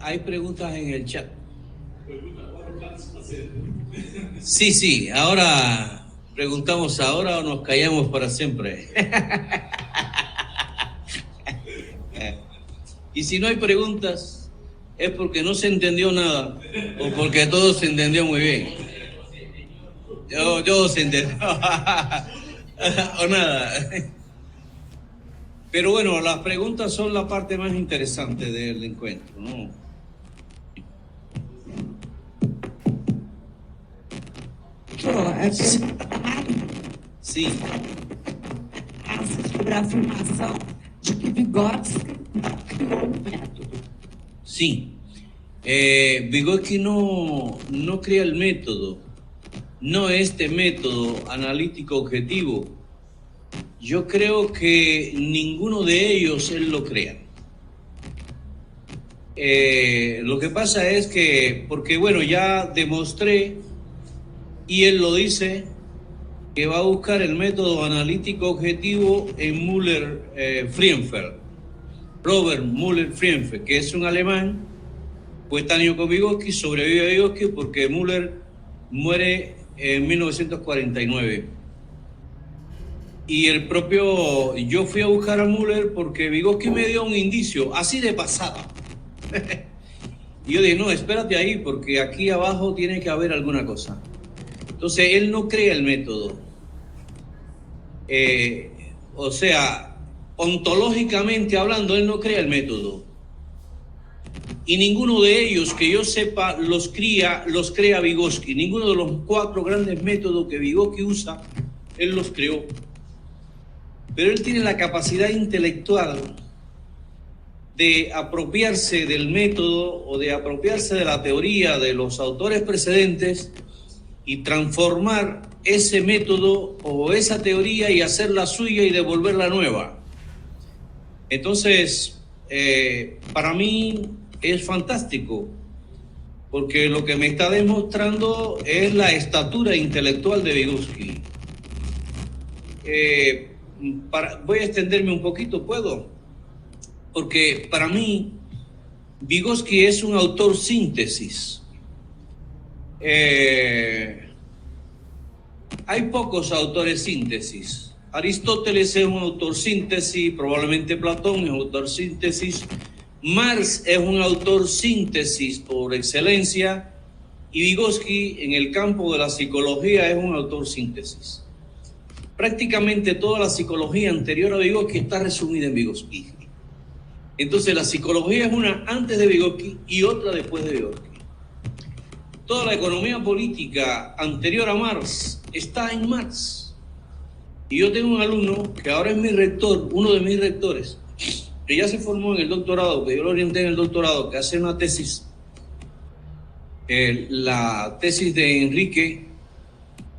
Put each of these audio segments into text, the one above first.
Hay preguntas en el chat. Sí, sí, ahora preguntamos ahora o nos callamos para siempre. Y si no hay preguntas, es porque no se entendió nada o porque todo se entendió muy bien. Yo se entendió. O nada. Pero bueno, las preguntas son la parte más interesante del encuentro, ¿no? Sí. Sobre a afirmação de que Vygotsky criou o método. Sí. Vygotsky no crea el método, no este método analítico objetivo. Yo creo que ninguno de ellos él lo crea. Lo que pasa es que, porque bueno, ya demostré, y él lo dice, que va a buscar el método analítico objetivo en Müller-Frauenfeld. Robert Müller-Frauenfeld, que es un alemán, coetáneo con Vygotsky, sobrevive a Vygotsky porque Müller muere en 1949. Y yo fui a buscar a Müller porque Vygotsky me dio un indicio, así de pasada. Y yo dije, no, espérate ahí, porque aquí abajo tiene que haber alguna cosa. Entonces, él no crea el método. O sea, ontológicamente hablando, él no crea el método. Y ninguno de ellos, que yo sepa, los crea Vygotsky. Ninguno de los 4 grandes métodos que Vygotsky usa, él los creó. Pero él tiene la capacidad intelectual de apropiarse del método o de apropiarse de la teoría de los autores precedentes y transformar ese método o esa teoría y hacerla suya y devolverla nueva. Entonces, para mí es fantástico, porque lo que me está demostrando es la estatura intelectual de Vygotsky. Voy a extenderme un poquito, ¿puedo? Porque para mí Vygotsky es un autor síntesis. Hay pocos autores síntesis. Aristóteles es un autor síntesis, probablemente Platón es un autor síntesis, Marx es un autor síntesis por excelencia, y Vygotsky en el campo de la psicología es un autor síntesis. Prácticamente toda la psicología anterior a Vygotsky está resumida en Vygotsky. Entonces la psicología es una antes de Vygotsky y otra después de Vygotsky. Toda la economía política anterior a Marx está en Marx. Y yo tengo un alumno que ahora es mi rector, uno de mis rectores, que ya se formó en el doctorado, que yo lo orienté en el doctorado, que hace una tesis. La tesis de Enrique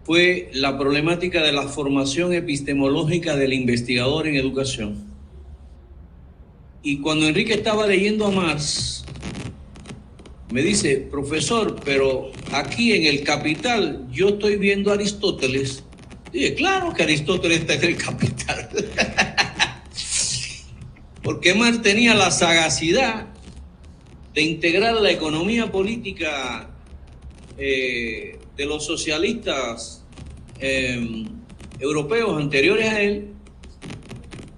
fue la problemática de la formación epistemológica del investigador en educación. Y cuando Enrique estaba leyendo a Marx, me dice, profesor, pero aquí en el Capital yo estoy viendo a Aristóteles. Dije, claro que Aristóteles está en el Capital. Porque Marx tenía la sagacidad de integrar la economía política de los socialistas europeos anteriores a él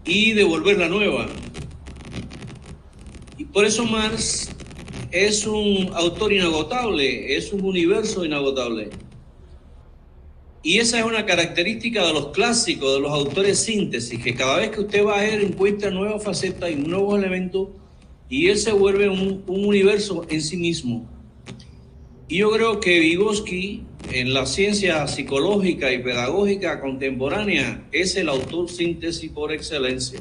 y devolverla nueva. Y por eso Marx es un autor inagotable, es un universo inagotable. Y esa es una característica de los clásicos, de los autores síntesis, que cada vez que usted va a él encuentra nuevas facetas y nuevos elementos, y él se vuelve un universo en sí mismo. Y yo creo que Vygotsky, en la ciencia psicológica y pedagógica contemporánea, es el autor síntesis por excelencia.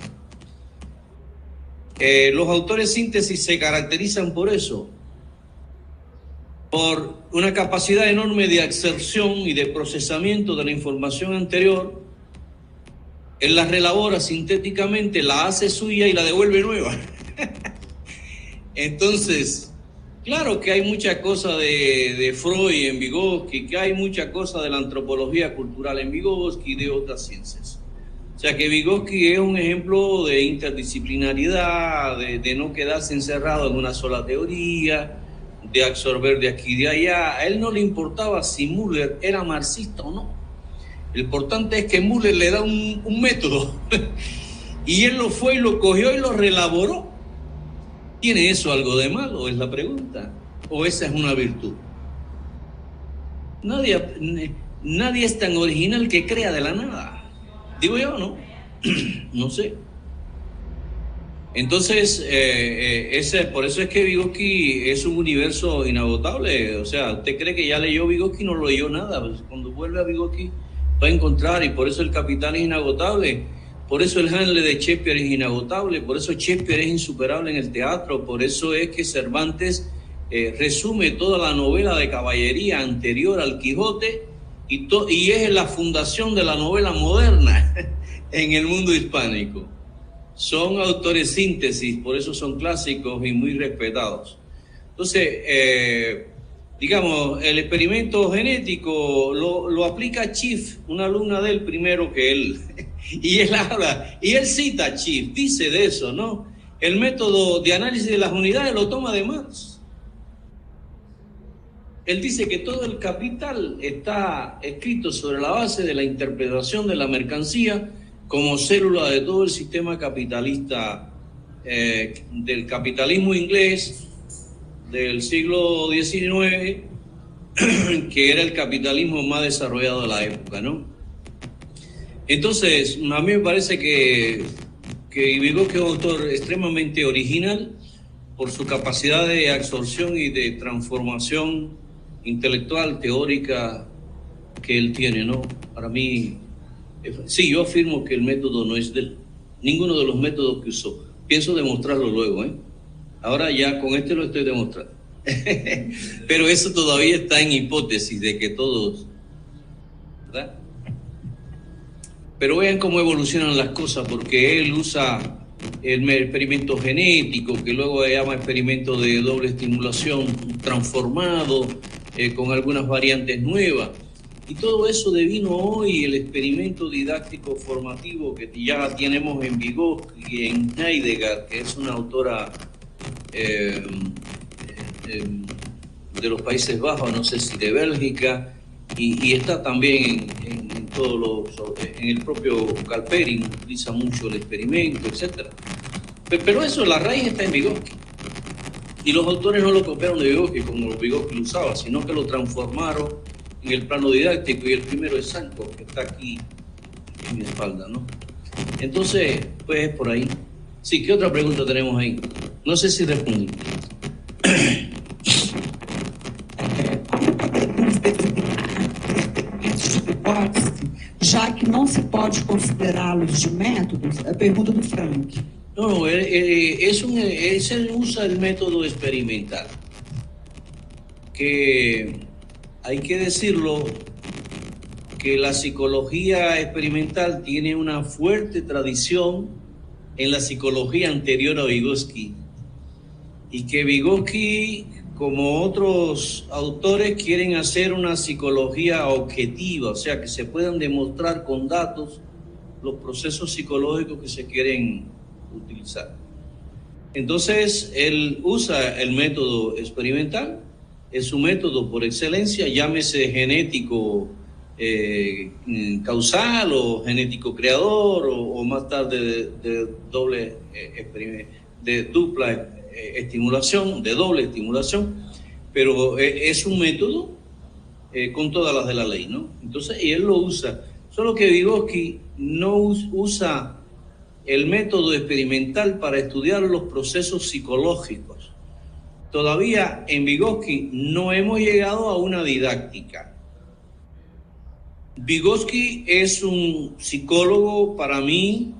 Los autores síntesis se caracterizan por eso, por una capacidad enorme de absorción y de procesamiento de la información anterior. Él la relabora sintéticamente, la hace suya y la devuelve nueva. Entonces, claro que hay mucha cosa de Freud en Vygotsky, que hay mucha cosa de la antropología cultural en Vygotsky y de otras ciencias. O sea que Vygotsky es un ejemplo de interdisciplinariedad, de no quedarse encerrado en una sola teoría, de absorber de aquí y de allá. A él no le importaba si Müller era marxista o no. Lo importante es que Müller le da un método y él lo fue y lo cogió y lo reelaboró. ¿Tiene eso algo de malo? Es la pregunta. ¿O esa es una virtud? Nadie es tan original que crea de la nada. Digo yo, ¿no? No sé. Entonces, por eso es que Vygotsky es un universo inagotable. O sea, usted cree que ya leyó Vygotsky, no leyó nada. Pues cuando vuelve a Vygotsky va a encontrar, y por eso el Capital es inagotable. Por eso el Hamlet de Shakespeare es inagotable. Por eso Shakespeare es insuperable en el teatro. Por eso es que Cervantes resume toda la novela de caballería anterior al Quijote y es la fundación de la novela moderna en el mundo hispánico. Son autores síntesis, por eso son clásicos y muy respetados. Entonces, digamos, el experimento genético lo aplica Schiff, una alumna de él primero que él, y él habla, y él cita a Schiff, dice de eso, ¿no? El método de análisis de las unidades lo toma de Marx. Él dice que todo el Capital está escrito sobre la base de la interpretación de la mercancía como célula de todo el sistema capitalista, del capitalismo inglés del siglo XIX, que era el capitalismo más desarrollado de la época, ¿no? Entonces, a mí me parece que Vygotsky es un autor extremadamente original por su capacidad de absorción y de transformación intelectual, teórica que él tiene, ¿no? Para mí, sí, yo afirmo que el método no es de él, ninguno de los métodos que usó. Pienso demostrarlo luego, ¿eh? Ahora ya con este lo estoy demostrando. Pero eso todavía está en hipótesis de que todos, ¿verdad? Pero vean cómo evolucionan las cosas, porque él usa el experimento genético, que luego se llama experimento de doble estimulación transformado, con algunas variantes nuevas. Y todo eso devino hoy el experimento didáctico formativo que ya tenemos en Vygotsky y en Heidegger, que es una autora de los Países Bajos, no sé si de Bélgica, y está también en el propio Galperin, utiliza mucho el experimento, etc. Pero eso, la raíz está en Vygotsky. Y los autores no lo copiaron de Vygotsky como Vygotsky lo usaba, sino que lo transformaron en el plano didáctico, y el primero es Sankov, que está aquí en mi espalda, ¿no? Entonces, pues es por ahí. Sí, ¿qué otra pregunta tenemos ahí? No sé si respondí. Já que não se pode considerá-los de métodos, a pergunta do Frank. No, él usa el método experimental, que hay que decirlo, que la psicología experimental tiene una fuerte tradición en la psicología anterior a Vygotsky, y que Vygotsky, como otros autores, quieren hacer una psicología objetiva, o sea, que se puedan demostrar con datos los procesos psicológicos que se quieren utilizar. Entonces, él usa el método experimental, es su método por excelencia, llámese genético causal o genético creador, o más tarde de dupla estimulación, de doble estimulación, pero es un método con todas las de la ley, ¿no? Entonces, y él lo usa, solo que Vygotsky no usa el método experimental para estudiar los procesos psicológicos. Todavía en Vygotsky no hemos llegado a una didáctica. Vygotsky es un psicólogo, para mí,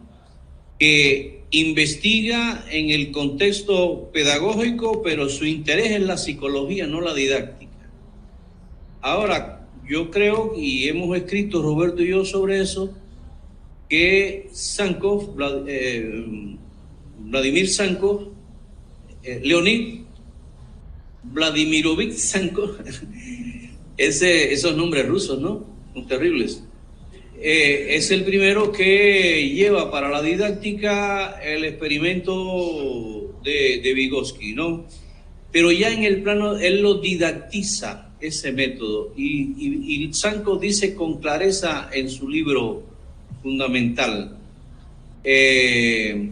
que investiga en el contexto pedagógico, pero su interés es la psicología, no la didáctica. Ahora, yo creo, y hemos escrito Roberto y yo sobre eso, que Sankov, Vladimir Sankov, Leonid Vladimirovich Sankov, esos nombres rusos, ¿no? Son terribles. es el primero que lleva para la didáctica el experimento de Vygotsky, ¿no? Pero ya en el plano, él lo didactiza, ese método, y Sanko dice con clareza en su libro fundamental, este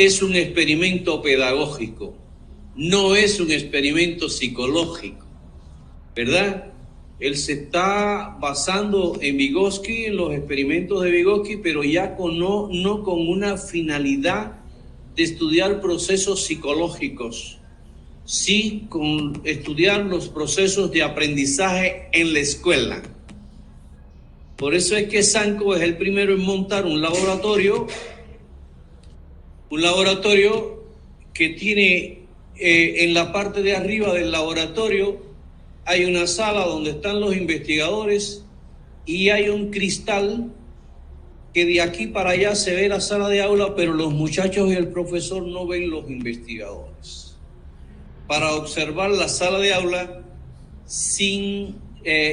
es un experimento pedagógico, no es un experimento psicológico, ¿verdad? Él se está basando en Vygotsky, en los experimentos de Vygotsky, pero ya no con una finalidad de estudiar procesos psicológicos, sí con estudiar los procesos de aprendizaje en la escuela. Por eso es que Sanko es el primero en montar un laboratorio que tiene en la parte de arriba del laboratorio hay una sala donde están los investigadores y hay un cristal que de aquí para allá se ve la sala de aula, pero los muchachos y el profesor no ven los investigadores. Para observar la sala de aula sin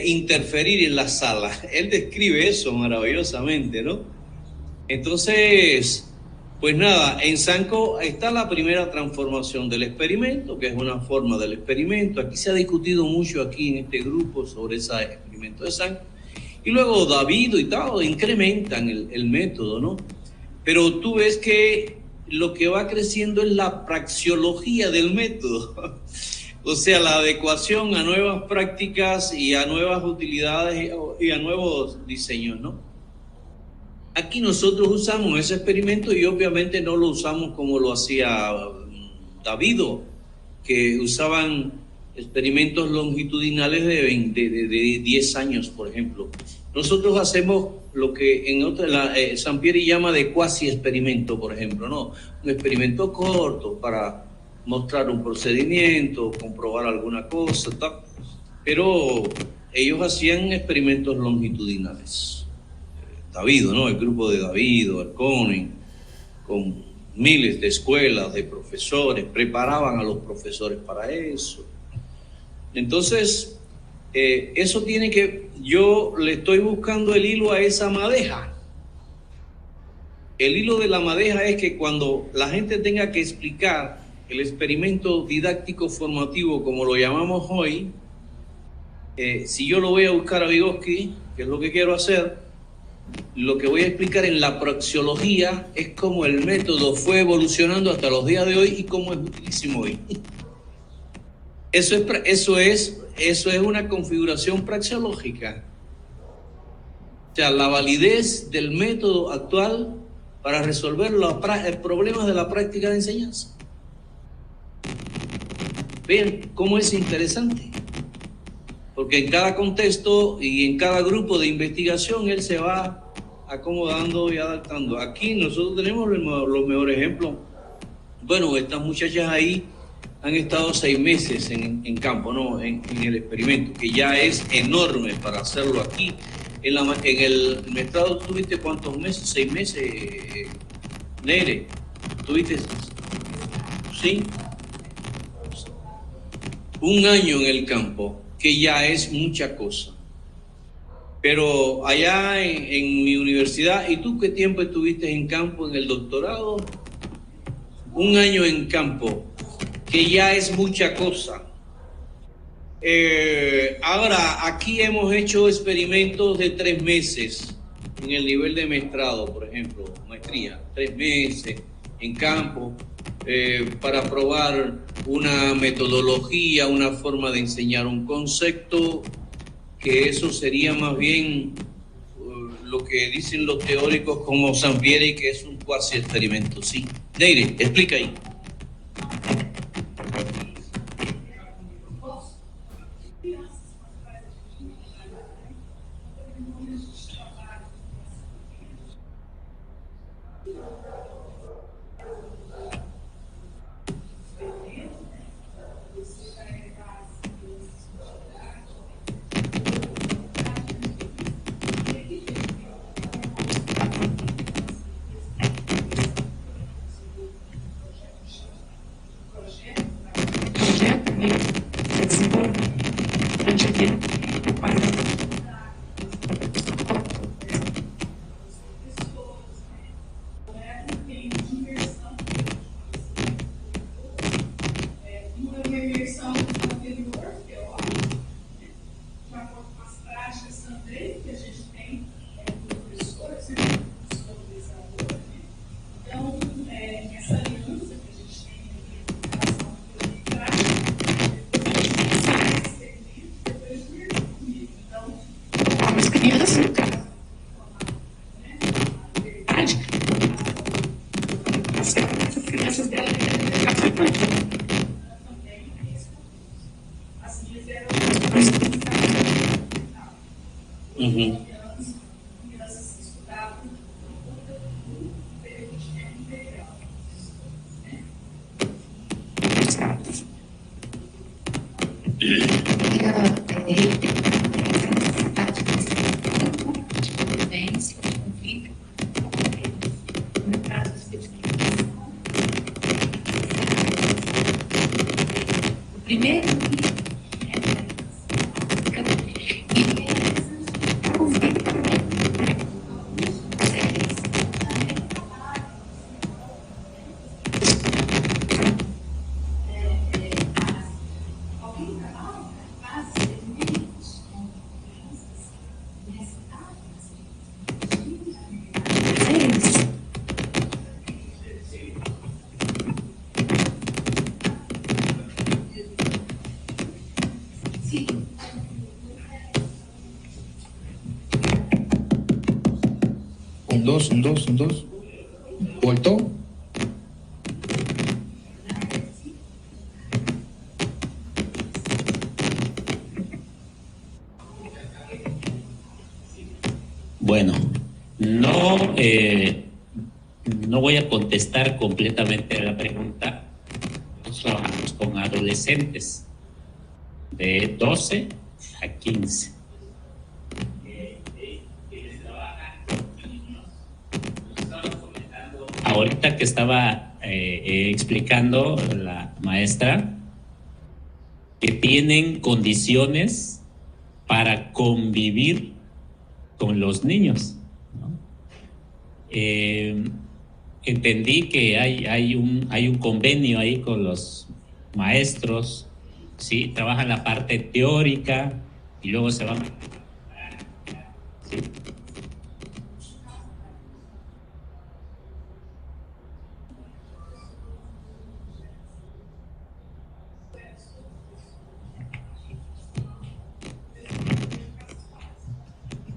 interferir en la sala. Él describe eso maravillosamente, ¿no? Entonces, pues nada, en Sanko está la primera transformación del experimento, que es una forma del experimento. Aquí se ha discutido mucho aquí en este grupo sobre ese experimento de Sanko. Y luego David y tal incrementan el método, ¿no? Pero tú ves que lo que va creciendo es la praxeología del método. O sea, la adecuación a nuevas prácticas y a nuevas utilidades y a nuevos diseños, ¿no? Aquí nosotros usamos ese experimento y obviamente no lo usamos como lo hacía Davido, que usaban experimentos longitudinales de 10 años, por ejemplo. Nosotros hacemos lo que en Sampieri llama de cuasi experimento, por ejemplo, ¿no? Un experimento corto para mostrar un procedimiento, comprobar alguna cosa, tal. Pero ellos hacían experimentos longitudinales. Davido, ¿no? El grupo de Davido, Arconen, con miles de escuelas, de profesores, preparaban a los profesores para eso. Entonces, eso tiene que, yo le estoy buscando el hilo a esa madeja. El hilo de la madeja es que cuando la gente tenga que explicar el experimento didáctico formativo, como lo llamamos hoy, si yo lo voy a buscar a Vygotsky, que es lo que quiero hacer, lo que voy a explicar en la praxeología es cómo el método fue evolucionando hasta los días de hoy y cómo es utilísimo hoy. Eso es una configuración praxeológica. O sea, la validez del método actual para resolver los problemas de la práctica de enseñanza. Vean cómo es interesante. Porque en cada contexto y en cada grupo de investigación él se va acomodando y adaptando. Aquí nosotros tenemos los mejores ejemplos. Bueno, estas muchachas ahí han estado 6 meses en campo, ¿no? En el experimento, que ya es enorme para hacerlo aquí. En el mestrado, ¿tuviste cuántos meses? 6 meses, Nere. ¿Tuviste? ¿Sí? 1 año en el campo, que ya es mucha cosa. Pero allá en mi universidad, ¿y tú qué tiempo estuviste en campo en el doctorado? 1 año en campo, que ya es mucha cosa. Ahora, aquí hemos hecho experimentos de 3 meses en el nivel de maestrado, por ejemplo, maestría, 3 meses en campo, para probar una metodología, una forma de enseñar un concepto, que eso sería más bien lo que dicen los teóricos como Sampieri, que es un cuasi experimento. Sí, Neire, explica ahí. uma imersão anterior, teórica, de acordo com as práticas também que a gente tem como professores, como supervisador. Então, essa aliança que a gente tem entre educação e prática, depois de comigo. Então, As crianças, as crianças dela também, as minhas eram Uhum. crianças que estudavam no período de tempo integral. Primeiro, Um, dois. Voltou? Bueno, no voy a contestar completamente la pregunta. Nosotros trabajamos con adolescentes de 12 a 15. Ahorita que estaba explicando la maestra, que tienen condiciones para convivir con los niños, ¿no? Entendí que hay un convenio ahí con los maestros, ¿sí? Trabajan la parte teórica y luego se van. ¿Sí?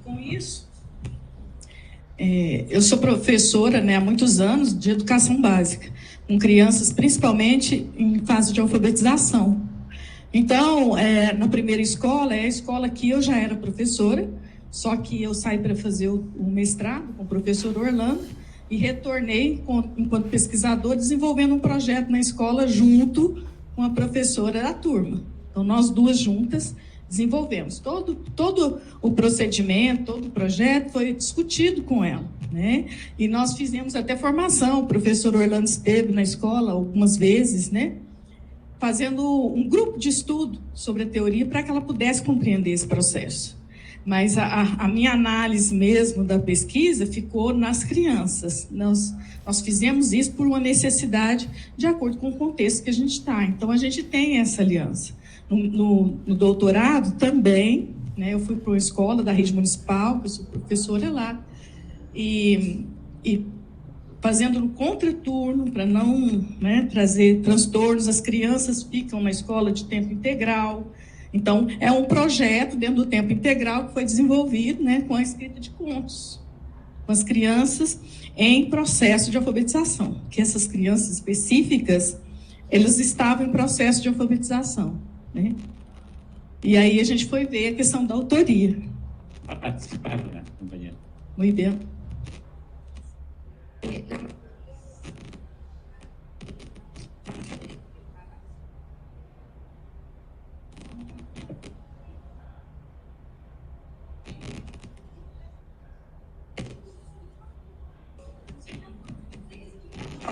Com isso, eu sou professora, né, há muitos anos de educação básica, com crianças principalmente em fase de alfabetização. Então, na primeira escola, é a escola que eu já era professora, só que eu saí para fazer o mestrado com o professor Orlando e retornei enquanto pesquisador, desenvolvendo um projeto na escola junto com a professora da turma. Então, nós duas juntas desenvolvemos. Todo o procedimento, todo o projeto foi discutido com ela, né? E nós fizemos até formação. O professor Orlando esteve na escola algumas vezes, né? Fazendo um grupo de estudo sobre a teoria para que ela pudesse compreender esse processo. Mas a minha análise mesmo da pesquisa ficou nas crianças. Nós fizemos isso por uma necessidade de acordo com o contexto que a gente está. Então, a gente tem essa aliança. No doutorado também, né, eu fui para uma escola da rede municipal, eu sou professora lá, e fazendo no contraturno para não, né, trazer transtornos. As crianças ficam na escola de tempo integral. Então, é um projeto dentro do tempo integral que foi desenvolvido, né, com a escrita de contos, com as crianças em processo de alfabetização, que essas crianças específicas, elas estavam em processo de alfabetização, né? E aí a gente foi ver a questão da autoria. Para participar, né, companheiro? Muito bem.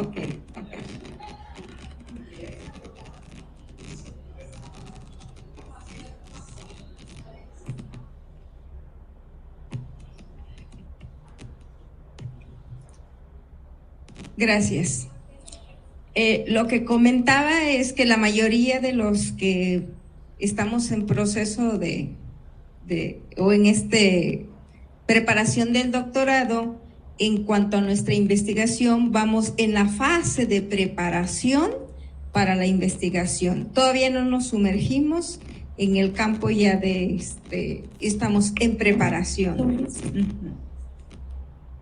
ok. Gracias. Lo que comentaba es que la mayoría de los que estamos en proceso o en preparación del doctorado, en cuanto a nuestra investigación, vamos en la fase de preparación para la investigación. Todavía no nos sumergimos en el campo ya estamos en preparación.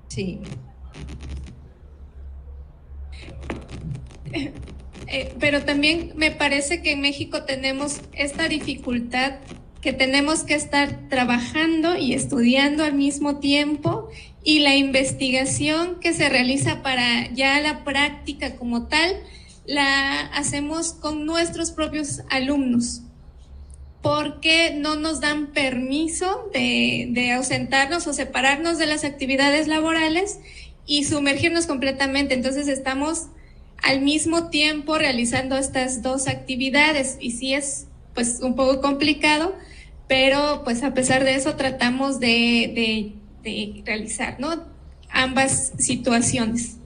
Sí. Pero también me parece que en México tenemos esta dificultad que tenemos que estar trabajando y estudiando al mismo tiempo, y la investigación que se realiza para ya la práctica como tal, la hacemos con nuestros propios alumnos, porque no nos dan permiso de ausentarnos o separarnos de las actividades laborales y sumergirnos completamente. Entonces estamos al mismo tiempo realizando estas dos actividades, y sí es pues un poco complicado, pero pues a pesar de eso tratamos de realizar, ¿no?, ambas situaciones.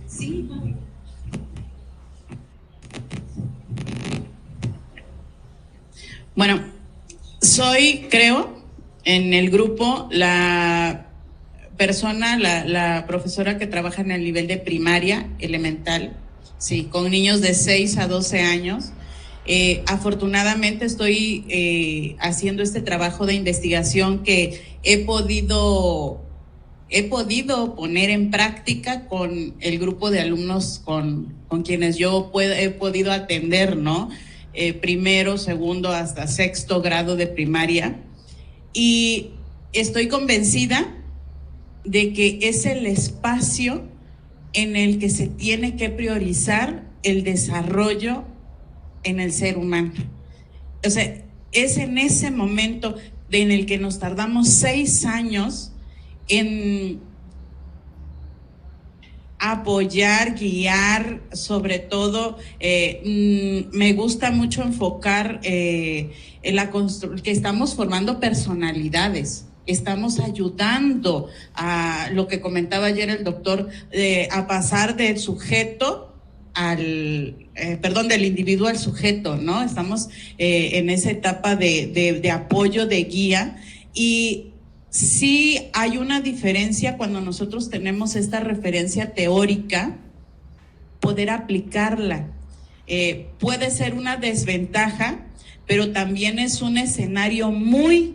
Sí. Bueno, soy, creo, en el grupo la profesora que trabaja en el nivel de primaria elemental, sí, con niños de 6 a 12 años. Afortunadamente estoy haciendo este trabajo de investigación que he podido poner en práctica con el grupo de alumnos con quienes yo he podido atender, ¿no? Primero, segundo, hasta sexto grado de primaria. Y estoy convencida de que es el espacio en el que se tiene que priorizar el desarrollo en el ser humano. O sea, es en ese momento en el que nos tardamos 6 años en apoyar, guiar, sobre todo, me gusta mucho enfocar en que estamos formando personalidades. Estamos ayudando a lo que comentaba ayer el doctor, a pasar del sujeto del individuo al sujeto, ¿no? Estamos en esa etapa de apoyo, de guía, y sí hay una diferencia cuando nosotros tenemos esta referencia teórica, poder aplicarla. Puede ser una desventaja, pero también es un escenario muy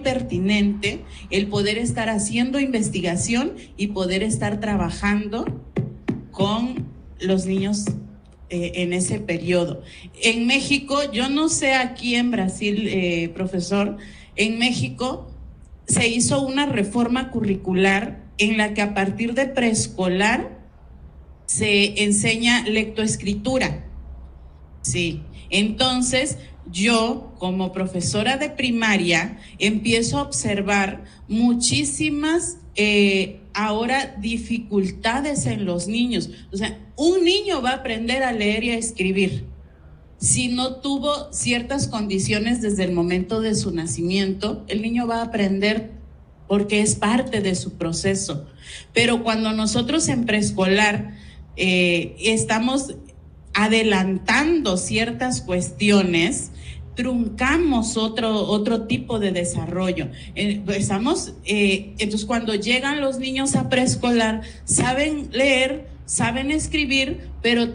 pertinente el poder estar haciendo investigación y poder estar trabajando con los niños en ese periodo. En México, yo no sé aquí en Brasil, profesor, en México se hizo una reforma curricular en la que a partir de preescolar se enseña lectoescritura. Sí, entonces yo, como profesora de primaria, empiezo a observar muchísimas ahora dificultades en los niños. O sea, un niño va a aprender a leer y a escribir si no tuvo ciertas condiciones desde el momento de su nacimiento. El niño va a aprender porque es parte de su proceso. Pero cuando nosotros en preescolar estamos adelantando ciertas cuestiones, truncamos otro tipo de desarrollo. Entonces, cuando llegan los niños a preescolar, saben leer, saben escribir, pero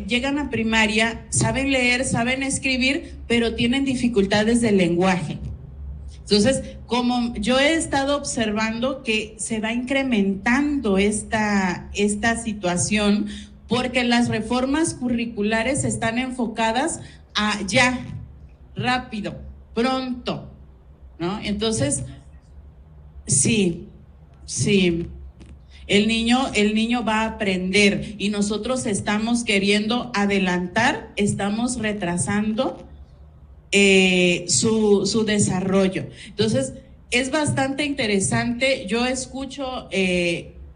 llegan a primaria, saben leer, saben escribir, pero tienen dificultades de lenguaje. Entonces, como yo he estado observando que se va incrementando esta situación, porque las reformas curriculares están enfocadas a ya, rápido, pronto, ¿no? Entonces, sí, el niño va a aprender y nosotros estamos queriendo adelantar, estamos retrasando su desarrollo. Entonces, es bastante interesante. Yo escucho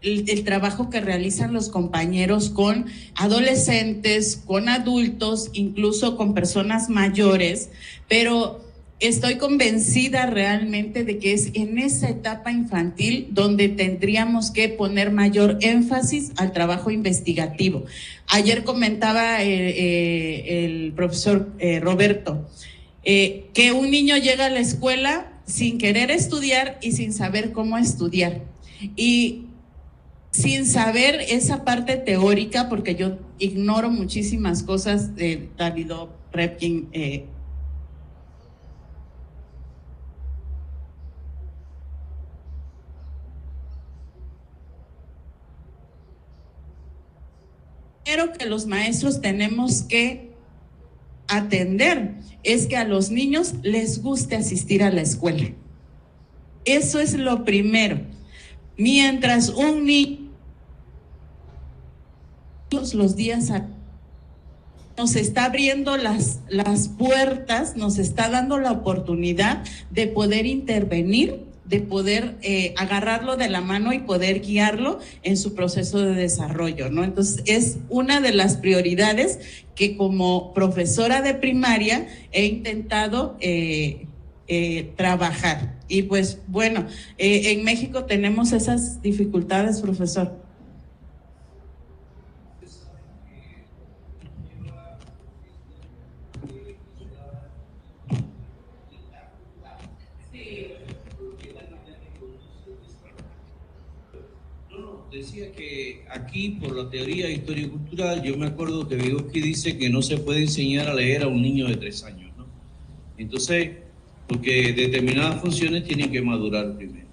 el trabajo que realizan los compañeros con adolescentes, con adultos, incluso con personas mayores, pero estoy convencida realmente de que es en esa etapa infantil donde tendríamos que poner mayor énfasis al trabajo investigativo. Ayer comentaba el profesor Roberto que un niño llega a la escuela sin querer estudiar y sin saber cómo estudiar. Y sin saber esa parte teórica, porque yo ignoro muchísimas cosas de Davido Repkin, Pero que los maestros tenemos que atender es que a los niños les guste asistir a la escuela. Eso es lo primero. Mientras un niño los días nos está abriendo las puertas, nos está dando la oportunidad de poder intervenir, de poder agarrarlo de la mano y poder guiarlo en su proceso de desarrollo, ¿no? Entonces, es una de las prioridades que como profesora de primaria he intentado trabajar. Y pues, bueno, en México tenemos esas dificultades, profesor. Decía que aquí, por la teoría histórico-cultural, yo me acuerdo que Vygotsky dice que no se puede enseñar a leer a un niño de 3 años, ¿no? Entonces, porque determinadas funciones tienen que madurar primero.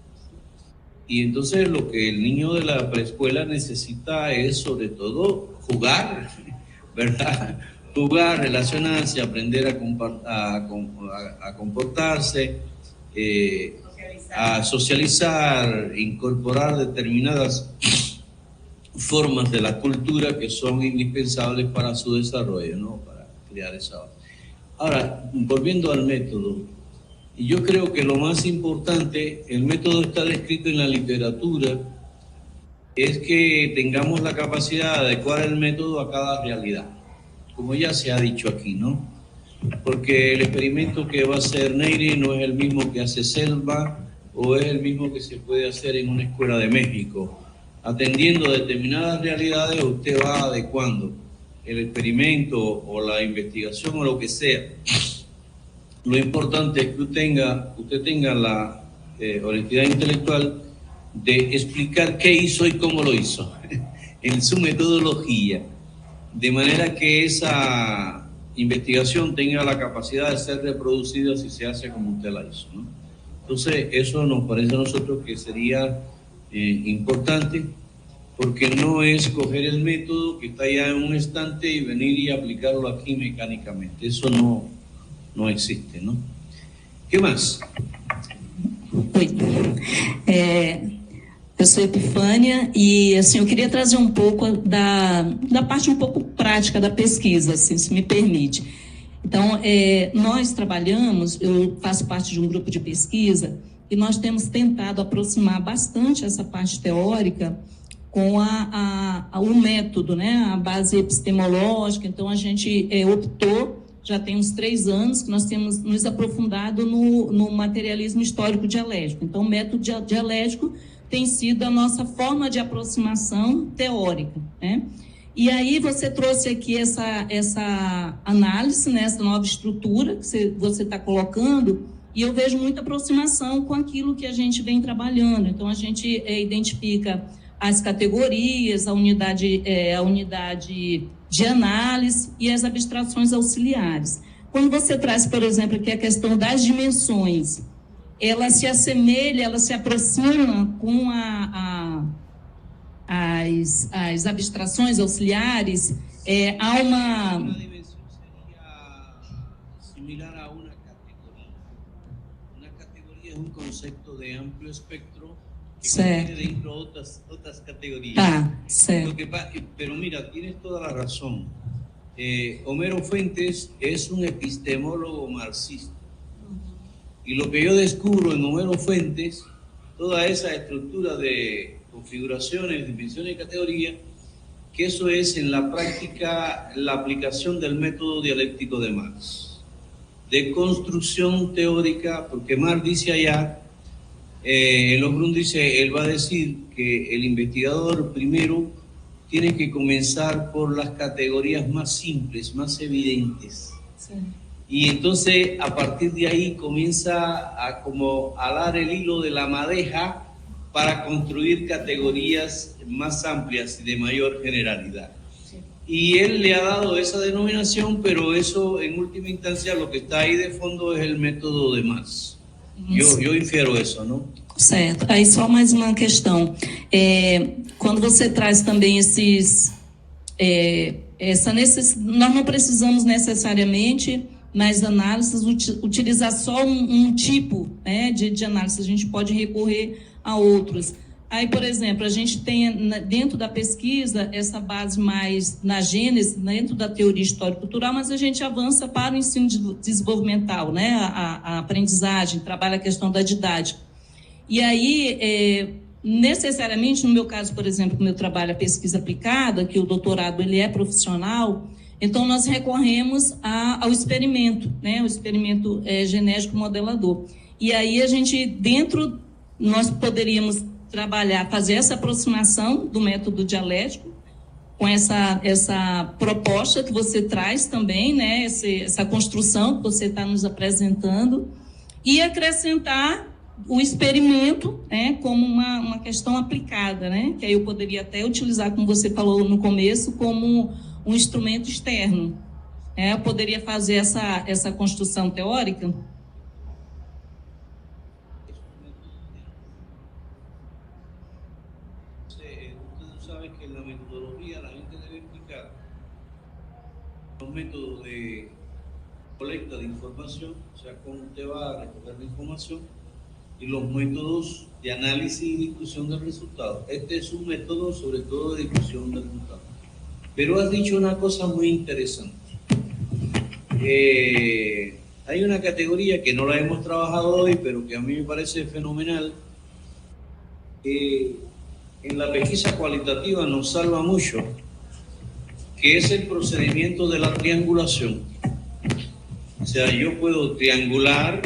Y entonces lo que el niño de la preescuela necesita es, sobre todo, jugar, ¿verdad? Jugar, relacionarse, aprender a comportarse, a socializar, incorporar determinadas formas de la cultura que son indispensables para su desarrollo, ¿no? Para crear esa. Ahora, volviendo al método, yo creo que lo más importante, el método está descrito en la literatura, es que tengamos la capacidad de adecuar el método a cada realidad, como ya se ha dicho aquí, ¿no? Porque el experimento que va a hacer Neyri no es el mismo que hace Selva, o es el mismo que se puede hacer en una escuela de México. Atendiendo determinadas realidades, usted va adecuando el experimento o la investigación o lo que sea. Lo importante es que usted tenga la honestidad intelectual de explicar qué hizo y cómo lo hizo, en su metodología, de manera que esa investigación tenga la capacidad de ser reproducida si se hace como usted la hizo, ¿no? Entonces, eso nos parece a nosotros que sería importante, porque no es coger el método que está ya en un estante y venir y aplicarlo aquí mecánicamente. Eso no existe, ¿no? ¿Qué más? Oi, eu sou Epifânia e assim, eu queria trazer um pouco da parte um pouco prática da pesquisa, assim, se me permite. Então, nós trabalhamos, eu faço parte de um grupo de pesquisa e nós temos tentado aproximar bastante essa parte teórica com o método, né, a base epistemológica. Então, a gente optou, já tem uns 3 anos, que nós temos nos aprofundado no materialismo histórico dialético. Então, o método dialético tem sido a nossa forma de aproximação teórica, né? E aí você trouxe aqui essa análise, né, essa nova estrutura que você está colocando, e eu vejo muita aproximação com aquilo que a gente vem trabalhando. Então, a gente identifica as categorias, a unidade de análise e as abstrações auxiliares. Quando você traz, por exemplo, aqui a questão das dimensões, ela se assemelha, ela se aproxima com as abstrações auxiliares, há uma... Una dimensión sería similar a una categoría. Una categoría es un concepto de amplio espectro que contiene dentro otras categorías. Tá, certo. Pero mira, tienes toda la razón. Homero Fuentes es un epistemólogo marxista. Y lo que yo descubro en Homero Fuentes, toda esa estructura de configuraciones, dimensiones y categorías, que eso es en la práctica la aplicación del método dialéctico de Marx, de construcción teórica, porque Marx dice allá, en los Grundrisse, él va a decir que el investigador primero tiene que comenzar por las categorías más simples, más evidentes. Sí. Y entonces a partir de ahí comienza a como alar el hilo de la madeja para construir categorías más amplias y de mayor generalidad. Sí. Y él le ha dado esa denominación, pero eso en última instancia lo que está ahí de fondo es el método de Marx. Eu infiero isso, não? Certo. Aí só mais uma questão. Quando você traz também esses... nós não precisamos necessariamente, nas análises, utilizar só um tipo, né, de análise. A gente pode recorrer a outros. Aí, por exemplo, a gente tem dentro da pesquisa essa base mais na gênese, dentro da teoria histórico-cultural, mas a gente avança para o ensino desenvolvimental, né? A aprendizagem, trabalha a questão da didática. E aí, necessariamente, no meu caso, por exemplo, no meu trabalho, a pesquisa aplicada, que o doutorado ele é profissional, então nós recorremos ao experimento, né? O experimento genético modelador. E aí a gente, nós poderíamos trabalhar, fazer essa aproximação do método dialético com essa proposta que você traz também, né? Essa construção que você está nos apresentando, e acrescentar o experimento, né? Como uma questão aplicada, né? Que aí eu poderia até utilizar, como você falou no começo, como um instrumento externo. Eu poderia fazer essa construção teórica. Los métodos de colecta de información, o sea, cómo usted va a recoger la información, y los métodos de análisis y discusión del resultado. Este es un método sobre todo de discusión del resultado. Pero has dicho una cosa muy interesante. Hay una categoría que no la hemos trabajado hoy, pero que a mí me parece fenomenal. En la pesquisa cualitativa nos salva mucho, que es el procedimiento de la triangulación. O sea, yo puedo triangular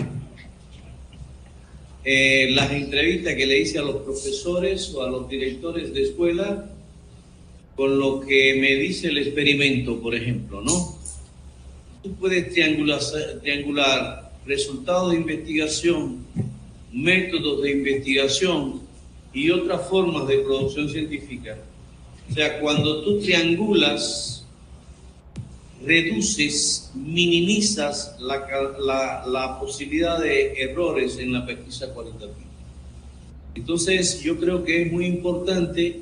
las entrevistas que le hice a los profesores o a los directores de escuela con lo que me dice el experimento, por ejemplo, ¿no? Tú puedes triangular resultados de investigación, métodos de investigación y otras formas de producción científica. O sea, cuando tú triangulas, reduces, minimizas la posibilidad de errores en la pesquisa cualitativa. Entonces, yo creo que es muy importante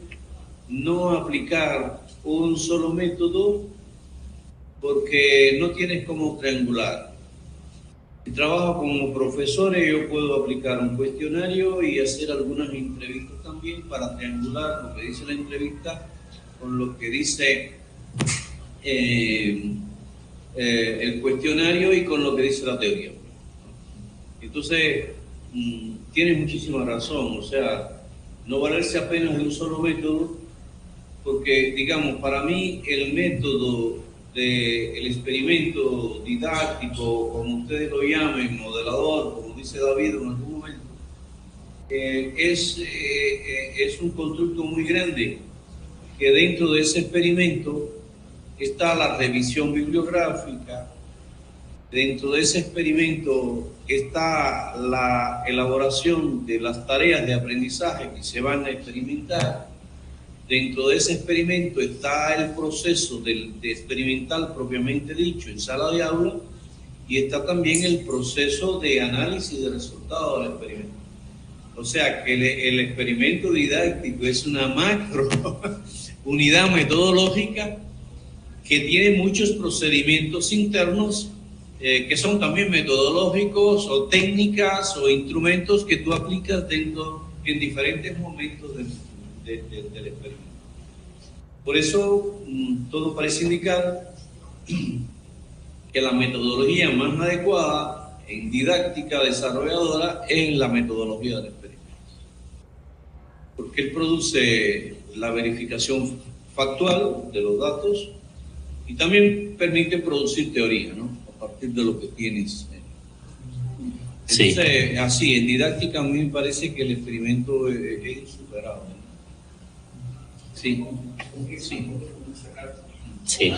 no aplicar un solo método porque no tienes cómo triangular. Si trabajo como profesor, yo puedo aplicar un cuestionario y hacer algunas entrevistas también para triangular lo que dice la entrevista con lo que dice el cuestionario y con lo que dice la teoría. Entonces, tienes muchísima razón, o sea, no valerse apenas de un solo método, porque, digamos, para mí el método del experimento didáctico, como ustedes lo llamen, modelador, como dice David en algún momento, es un constructo muy grande, que dentro de ese experimento está la revisión bibliográfica, dentro de ese experimento está la elaboración de las tareas de aprendizaje que se van a experimentar, dentro de ese experimento está el proceso de experimental propiamente dicho en sala de aula, y está también el proceso de análisis de resultados del experimento. O sea que el experimento didáctico es una macro unidad metodológica que tiene muchos procedimientos internos que son también metodológicos o técnicas o instrumentos que tú aplicas en diferentes momentos del experimento. Por eso todo parece indicar que la metodología más adecuada en didáctica desarrolladora es la metodología del experimento. porque él produce la verificación factual de los datos y también permite producir teoría, ¿no? A partir de lo que tienes. Entonces, Sí. así, en didáctica a mí me parece que el experimento es insuperable. Sí, sí. Sí.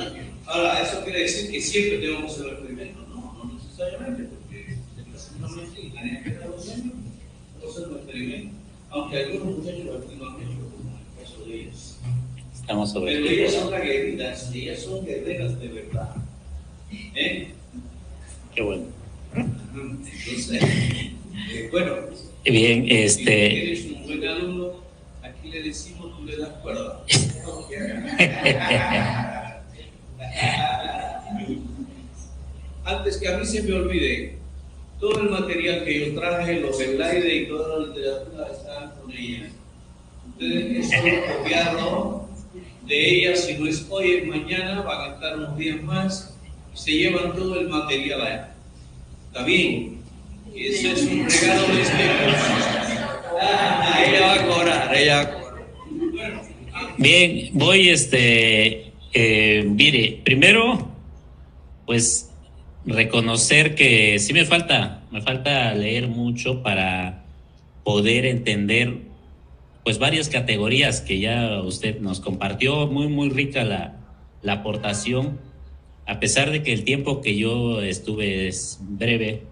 Ahora, eso quiere decir que siempre debemos hacer el experimento. No necesariamente, porque precisamente tienen que estar los años, hacer un experimento. Aunque algunos muchachos aquí lo han hecho, como en el caso de ellas. Estamos sobre Pero ellas son aguerridas, ellas son guerreras de verdad. Qué bueno. Entonces, bueno, Bien, si eres un buen alumno, aquí le decimos, tú le das cuerda. Antes que a mí se me olvide, todo el material que yo traje, los slides y toda la literatura están con ella. Ustedes que solo copiarlo de ella, si no es hoy, es mañana, van a estar unos días más y se llevan todo el material allá. Está bien, eso es un regalo de este ella va a cobrar, ella va a cobrar. Bueno, Bien, voy, mire, primero, pues reconocer que sí me falta leer mucho para poder entender, pues varias categorías que ya usted nos compartió, muy rica la aportación, a pesar de que el tiempo que yo estuve es breve.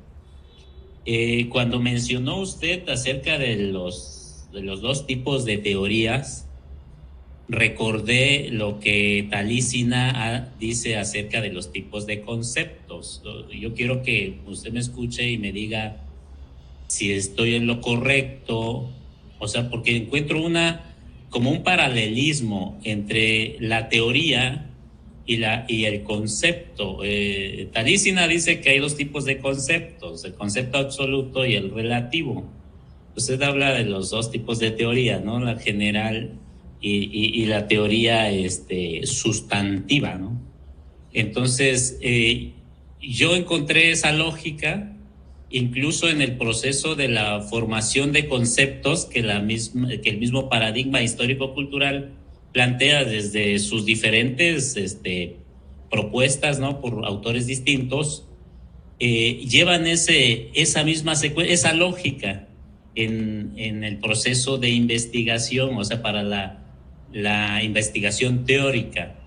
Cuando mencionó usted acerca de los dos tipos de teorías, recordé lo que Talísina dice acerca de los tipos de conceptos. Yo quiero que usted me escuche y me diga si estoy en lo correcto, o sea, porque encuentro como un paralelismo entre la teoría y el concepto. Talísina dice que hay dos tipos de conceptos, el concepto absoluto y el relativo. Usted habla de los dos tipos de teoría, ¿no? La general y la teoría sustantiva, ¿no? Entonces, yo encontré esa lógica incluso en el proceso de la formación de conceptos que el mismo paradigma histórico-cultural plantea desde sus diferentes propuestas, ¿no? Por autores distintos, llevan esa misma esa lógica en el proceso de investigación, o sea, para la investigación teórica.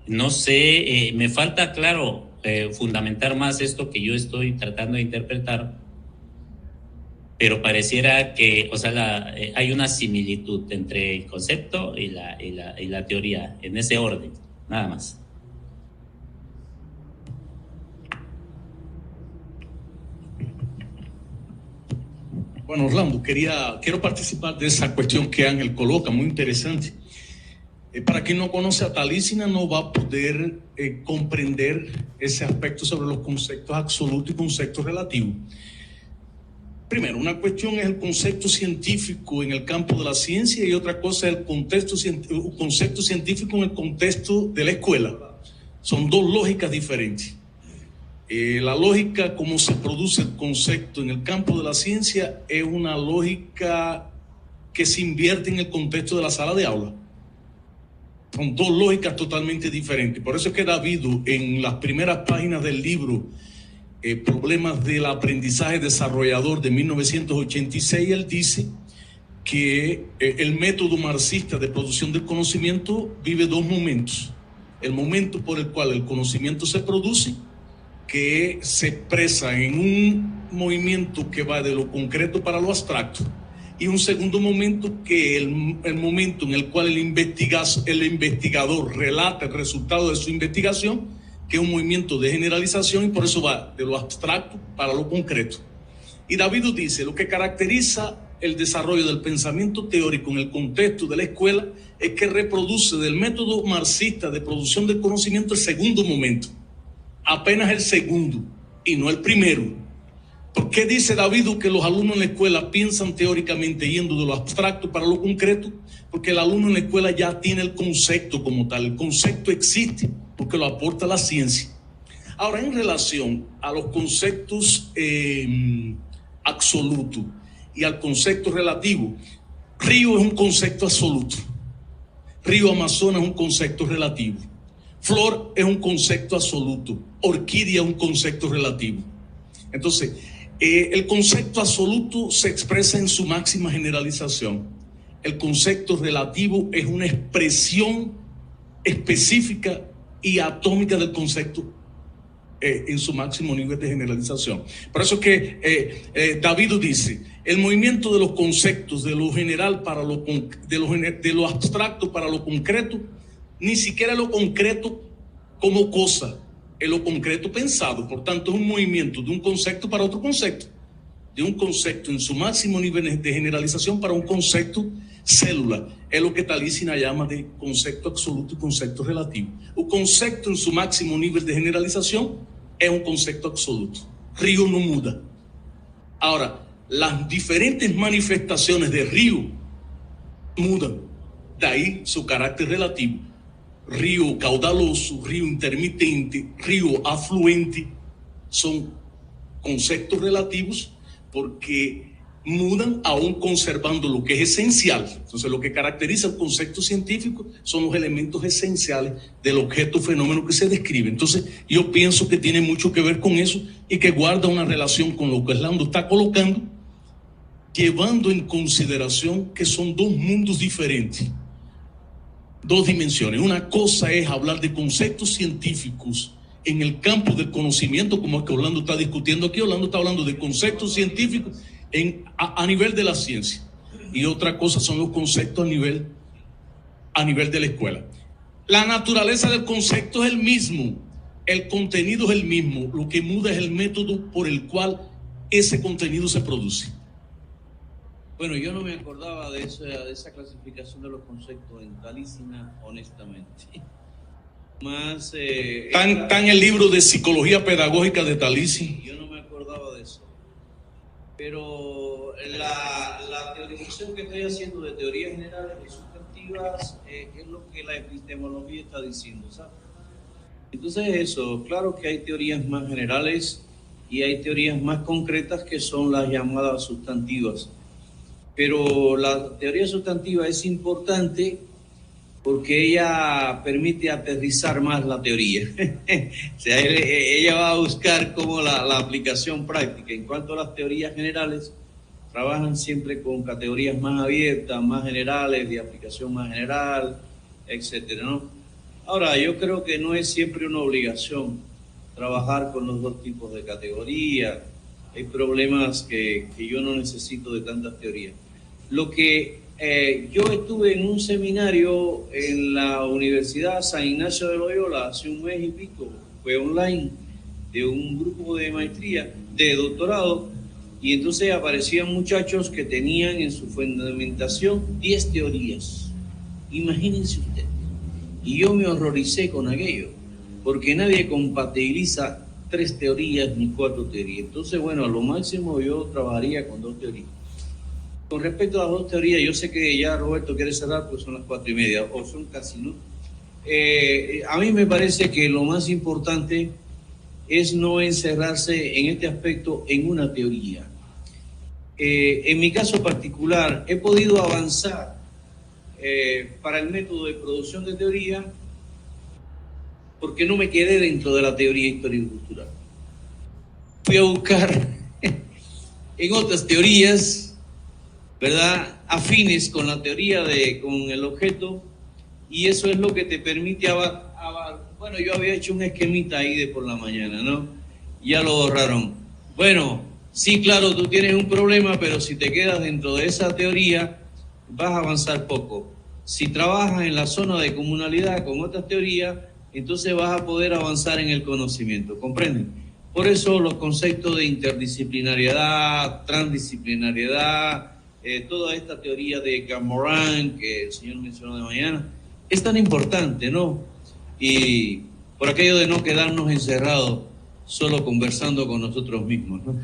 No sé, me falta, claro, fundamentar más esto que yo estoy tratando de interpretar, pero pareciera que, o sea, hay una similitud entre el concepto y la teoría, en ese orden, nada más. Bueno, Orlando, quiero participar de esa cuestión que Ángel coloca, muy interesante. Para quien no conoce a Talísina, no va a poder comprender ese aspecto sobre los conceptos absolutos y conceptos relativos. Primero, una cuestión es el concepto científico en el campo de la ciencia y otra cosa es el concepto científico en el contexto de la escuela. Son dos lógicas diferentes. La lógica como se produce el concepto en el campo de la ciencia es una lógica que se invierte en el contexto de la sala de aula. Son dos lógicas totalmente diferentes. Por eso es que David, en las primeras páginas del libro Problemas del aprendizaje desarrollador de 1986, él dice que el método marxista de producción del conocimiento vive dos momentos. El momento por el cual el conocimiento se produce, que se expresa en un movimiento que va de lo concreto para lo abstracto, y un segundo momento que es el momento en el cual el investigador relata el resultado de su investigación, que es un movimiento de generalización, y por eso va de lo abstracto para lo concreto. Y David dice, lo que caracteriza el desarrollo del pensamiento teórico en el contexto de la escuela es que reproduce del método marxista de producción del conocimiento el segundo momento, apenas el segundo y no el primero. ¿Por qué dice David que los alumnos en la escuela piensan teóricamente yendo de lo abstracto para lo concreto? Porque el alumno en la escuela ya tiene el concepto como tal. El concepto existe porque lo aporta la ciencia. Ahora, en relación a los conceptos absolutos y al concepto relativo, Río es un concepto absoluto. Río Amazonas es un concepto relativo. Flor es un concepto absoluto. Orquídea es un concepto relativo. Entonces, el concepto absoluto se expresa en su máxima generalización. El concepto relativo es una expresión específica y atómica del concepto en su máximo nivel de generalización. Por eso es que David dice, el movimiento de los conceptos de lo general para de lo abstracto para lo concreto, ni siquiera lo concreto como cosa, es lo concreto pensado. Por tanto, es un movimiento de un concepto para otro concepto, de un concepto en su máximo nivel de generalización para un concepto célula. Es lo que Talísina llama de concepto absoluto y concepto relativo. Un concepto en su máximo nivel de generalización es un concepto absoluto. Río no muda. Ahora, las diferentes manifestaciones de río mudan. De ahí su carácter relativo. Río caudaloso, río intermitente, río afluente, son conceptos relativos porque mudan aún conservando lo que es esencial. Entonces, lo que caracteriza el concepto científico son los elementos esenciales del objeto o fenómeno que se describe. Entonces, yo pienso que tiene mucho que ver con eso y que guarda una relación con lo que Orlando está colocando, llevando en consideración que son dos mundos diferentes, dos dimensiones. Una cosa es hablar de conceptos científicos en el campo del conocimiento, como es que Orlando está discutiendo aquí. Orlando está hablando de conceptos científicos a nivel de la ciencia, y otra cosa son los conceptos a nivel de la escuela. La naturaleza del concepto es el mismo, el contenido es el mismo, lo que muda es el método por el cual ese contenido se produce. Bueno, yo no me acordaba de esa clasificación de los conceptos en Talísina, honestamente. Más está en el libro de Psicología Pedagógica de Talisi. Yo no me acordaba de eso. Pero la teorización que estoy haciendo de teorías generales y sustantivas es lo que la epistemología está diciendo, ¿sabes? Entonces eso, claro que hay teorías más generales y hay teorías más concretas que son las llamadas sustantivas. Pero la teoría sustantiva es importante porque ella permite aterrizar más la teoría. O sea, ella va a buscar como la aplicación práctica. En cuanto a las teorías generales, trabajan siempre con categorías más abiertas, más generales, de aplicación más general, etcétera, ¿no? Ahora, yo creo que no es siempre una obligación trabajar con los dos tipos de categorías. Hay problemas que yo no necesito de tantas teorías. Lo que yo estuve en un seminario en la Universidad San Ignacio de Loyola hace un mes y pico, fue online, de un grupo de maestría, de doctorado, y entonces aparecían muchachos que tenían en su fundamentación 10 teorías. Imagínense ustedes. Y yo me horroricé con aquello, porque nadie compatibiliza 3 teorías ni 4 teorías. Entonces, bueno, a lo máximo yo trabajaría con 2 teorías. Con respecto a las 2 teorías, yo sé que ya Roberto quiere cerrar, pues son las 4:30, o son casi, ¿no? A mí me parece que lo más importante es no encerrarse en este aspecto en una teoría. En mi caso particular, he podido avanzar para el método de producción de teoría porque no me quedé dentro de la teoría histórico-cultural. Fui a buscar en otras teorías, ¿verdad?, afines con la teoría con el objeto, y eso es lo que te permite bueno, yo había hecho un esquemita ahí de por la mañana, ¿no? Ya lo borraron. Bueno, sí, claro, tú tienes un problema, pero si te quedas dentro de esa teoría, vas a avanzar poco. Si trabajas en la zona de comunalidad con otras teorías, entonces vas a poder avanzar en el conocimiento, ¿comprenden? Por eso los conceptos de interdisciplinariedad, transdisciplinariedad, toda esta teoría de Camoran que el señor mencionó de mañana, es tan importante, ¿no? Y por aquello de no quedarnos encerrados solo conversando con nosotros mismos, ¿no?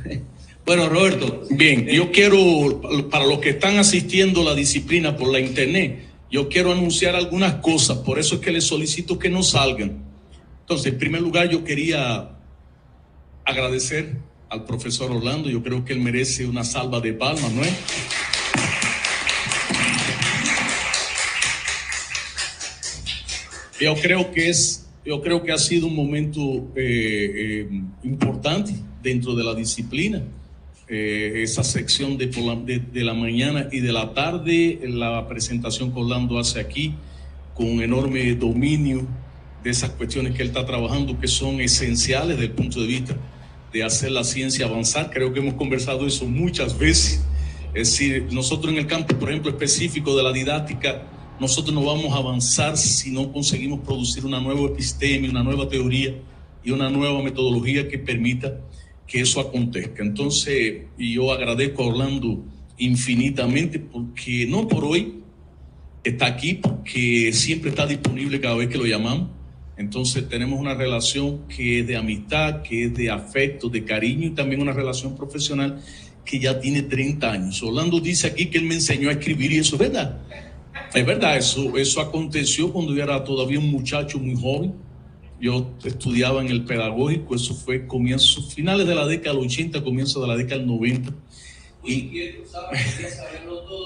Bueno, Roberto. Bien, yo quiero, para los que están asistiendo a la disciplina por la internet, yo quiero anunciar algunas cosas, por eso es que les solicito que no salgan. Entonces, en primer lugar, yo quería agradecer al profesor Orlando. Yo creo que él merece una salva de palmas, ¿no es? Yo creo que ha sido un momento importante dentro de la disciplina. Esa sección de la mañana y de la tarde, la presentación que Orlando hace aquí, con enorme dominio de esas cuestiones que él está trabajando, que son esenciales desde el punto de vista de hacer la ciencia avanzar. Creo que hemos conversado eso muchas veces. Es decir, nosotros en el campo, por ejemplo, específico de la didáctica, nosotros no vamos a avanzar si no conseguimos producir una nueva epistemia, una nueva teoría y una nueva metodología que permita que eso acontezca. Entonces, yo agradezco a Orlando infinitamente, porque no por hoy está aquí, porque siempre está disponible cada vez que lo llamamos. Entonces tenemos una relación que es de amistad, que es de afecto, de cariño, y también una relación profesional que ya tiene 30 años. Orlando dice aquí que él me enseñó a escribir, y eso es verdad. Es verdad, eso aconteció cuando yo era todavía un muchacho muy joven. Yo estudiaba en el pedagógico, eso fue finales de la década del 80, comienzo de la década del 90.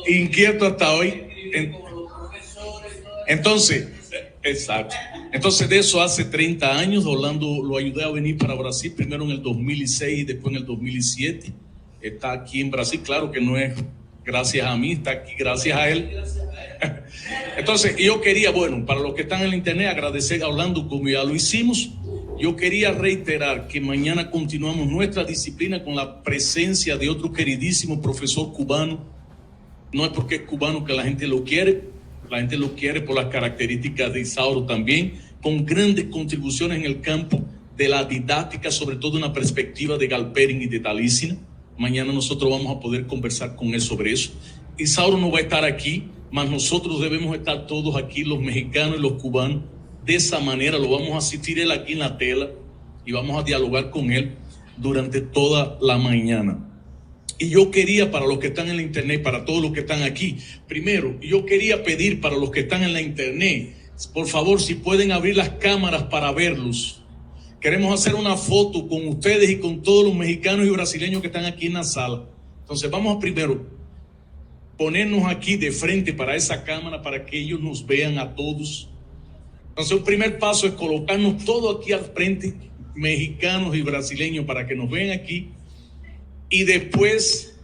Inquieto hasta hoy. Entonces, exacto. Entonces, de eso hace 30 años, Orlando lo ayudé a venir para Brasil, primero en el 2006 y después en el 2007. Está aquí en Brasil, claro que no es gracias a mí, está aquí gracias a él. Entonces, yo quería, bueno, para los que están en la internet, agradecer a Orlando como ya lo hicimos. Yo quería reiterar que mañana continuamos nuestra disciplina con la presencia de otro queridísimo profesor cubano. No es porque es cubano que la gente lo quiere por las características de Isauro también, con grandes contribuciones en el campo de la didáctica, sobre todo en la perspectiva de Galperin y de Talísina. Mañana nosotros vamos a poder conversar con él sobre eso. Isauro no va a estar aquí, mas nosotros debemos estar todos aquí, los mexicanos y los cubanos. De esa manera lo vamos a asistir él aquí en la tela y vamos a dialogar con él durante toda la mañana. Y yo quería, para los que están en la internet, para todos los que están aquí, primero, yo quería pedir para los que están en la internet, por favor, si pueden abrir las cámaras para verlos. Queremos hacer una foto con ustedes y con todos los mexicanos y brasileños que están aquí en la sala. Entonces vamos a primero ponernos aquí de frente para esa cámara para que ellos nos vean a todos. Entonces un primer paso es colocarnos todos aquí al frente, mexicanos y brasileños, para que nos vean aquí, y después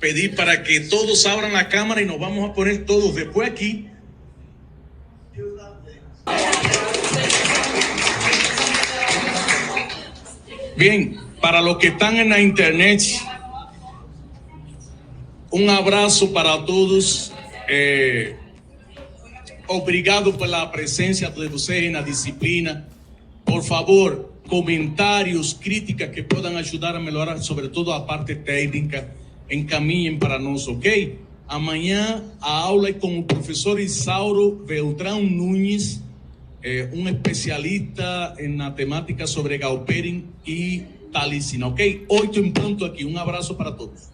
pedir para que todos abran la cámara y nos vamos a poner todos después aquí. Bien, para los que están en la internet, un abrazo para todos. Obrigado por la presencia de ustedes en la disciplina. Por favor, comentarios, críticas que puedan ayudar a mejorar, sobre todo a parte técnica, encaminhen para nosotros, ¿ok? Amanhã a aula é com o professor Isauro Beltrão Nunes, um especialista na temática sobre Galperin e Talísina, ¿ok? 8 en punto aqui. Um abraço para todos.